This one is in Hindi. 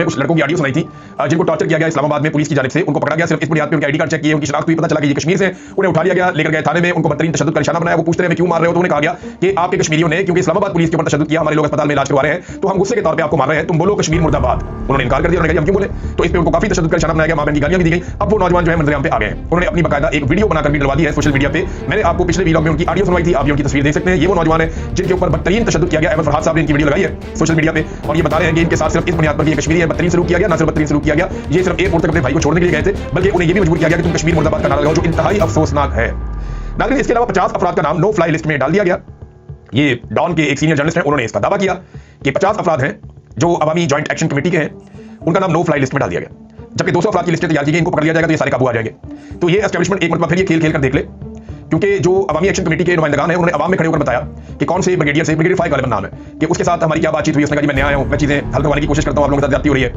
में कुछ लड़कों की ऑडियो सुनाई थी जिनको टॉर्चर किया गया इस्लामाबाद में पुलिस की जानिब से। उनको पकड़ा गया सिर्फ इस बुनियाद पे, उनके आईडी कार्ड चेक किए, उनकी शनाख्त हुई, पता चला कि ये कश्मीर से, उन्हें उठा लिया गया, लेकर गए थाने में, उनको बदतरीन तशद्दुद का निशाना बनाया। वो पूछते रहे क्यों मार रहे हो, तो उन्हें कहा गया कि आपके कश्मीरियों ने क्योंकि इस्लामाबाद पुलिस के ऊपर तशद्दुद किया, हमारे लोग अस्पताल में इलाज करवा रहे हैं, तो हम गुस्से के तौर पे आपको मार रहे हैं, तुम बोलो कश्मीर मुर्दाबाद। उन्होंने इनकार कर दिया, उन्होंने कहा हम क्यों बोले, तो इस पे उनको काफी तशद्दुद का निशाना बनाया गया, मां बहन की गालियां भी दी गई। अब वो नौजवान जो है मंजर आम पे आ गए हैं। उन्होंने अपनी बाकायदा एक वीडियो बनाकर भी डलवा दी है सोशल मीडिया पे। मैंने आपको पिछले वीडियो में उनकी ऑडियो सुनवाई थी, आप भी उनकी तस्वीर देख सकते हैं। ये वो नौजवान है जिनके ऊपर बदतरीन तशद्दुद किया गया। अहमद फरहाद साहब ने इनकी वीडियो लगाई है सोशल मीडिया पे और ये बता रहे हैं कि इनके साथ सिर्फ इस बुनियाद पर कि ये कश्मीरी है बदतरीन सलूक किया गया। ना सिर्फ बदतरीन सलूक किया गया, ये सिर्फ एयरपोर्ट तक अपने भाई को छोड़ने के लिए गए थे, बल्कि उन्हें ये भी मजबूर किया गया कि तुम कश्मीर मुर्दाबाद का नारा लगाओ, जो इंतहाई अफसोसनाक है। नाज़रीन, इसके अलावा 50 अफराद का नाम नो फ्लाई लिस्ट में डाल दिया गया। ये डॉन के एक सीनियर जर्नलिस्ट हैं, उन्होंने इसका दावा किया कि 50 अफराद हैं जो अवामी जॉइंट एक्शन कमेटी के हैं, उनका नाम नो फ्लाई लिस्ट में डाल दिया गया। जबकि 200 अफराद की लिस्ट तैयार की गई, इनको पकड़ लिया जाएगा तो ये सारे काबू आ जाएंगे। तो ये एस्टैब्लिशमेंट एक मरतबा फिर ये खेल खेल कर देख ले, क्योंकि जो अवामी एक्शन कमेटी के नुमाइंदगान हैं उन्होंने अवाम में खड़े होकर बताया कि कौन से ब्रिगेडियर से, ब्रिगेडियर 5 गालिबन नाम है, कि उसके साथ हमारी क्या बातचीत हुई। उसने कहा जी मैं नया आया हूं, मैं चीजें हल करवाने की कोशिश करता हूं, आप लोगों के साथ जाती हो रही है।